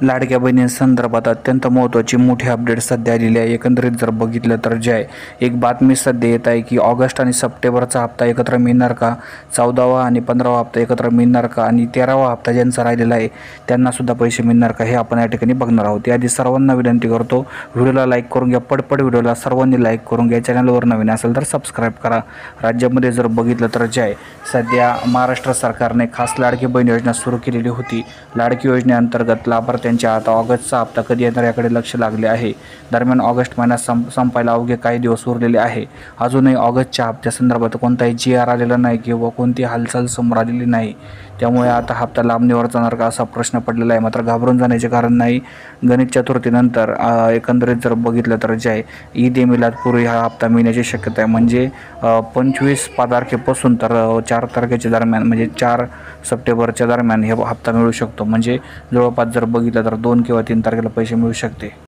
लाडक्या बहिणींसंदर्भात अत्यंत महत्त्वाची मोठी अपडेट सध्या आलेली आहे। एकंदरीत जर बघितलं तर जे आहे एक बातमी सध्या येत आहे की ऑगस्ट आणि सप्टेंबरचा हप्ता एकत्र मिळणार का, 14वा आणि 15वा हप्ता एकत्र मिळणार का आणि 13वा हप्ता ज्यांचा राहिलेला आहे त्यांनासुद्धा पैसे मिळणार का, हे आपण या ठिकाणी बघणार आहोत। त्याआधी सर्वांना विनंती करतो, व्हिडिओला लाईक करून घ्या, पटपट व्हिडिओला सर्वांनी लाईक करून घ्या, चॅनलवर नवीन असेल तर सबस्क्राईब करा। राज्यामध्ये जर बघितलं तर जे आहे सध्या महाराष्ट्र सरकारने खास लाडकी बहीण योजना सुरू केलेली होती। लाडकी योजनेअंतर्गत लाभार्थ्यांच्या आता ऑगस्टचा हप्ता कधी येणार याकडे लक्ष लागले आहे। दरम्यान ऑगस्ट महिन्यात संपायला अवघे काही दिवस उरलेले आहे। अजूनही ऑगस्टच्या हप्त्यासंदर्भात कोणताही GR आलेला नाही किंवा कोणती हालचाल समोर आलेली नाही, त्यामुळे आता हप्ता लांबणीवर जाणार का असा प्रश्न पडलेला आहे। मात्र घाबरून जाण्याचे कारण नाही। गणेश चतुर्थीनंतर एकंदरीत जर बघितलं तर जे आहे ईद ए मिलादपूर्वी हा हप्ता मिळण्याची शक्यता आहे। म्हणजे 25 तारखेपासून तर 4 तारखेच्या दरम्यान, म्हणजे 4 सप्टेंबरच्या दरम्यान हे हप्ता मिळू शकतो। म्हणजे जवळपास जर बघितलं तर 2 किंवा 3 तारखेला पैसे मिळू शकते।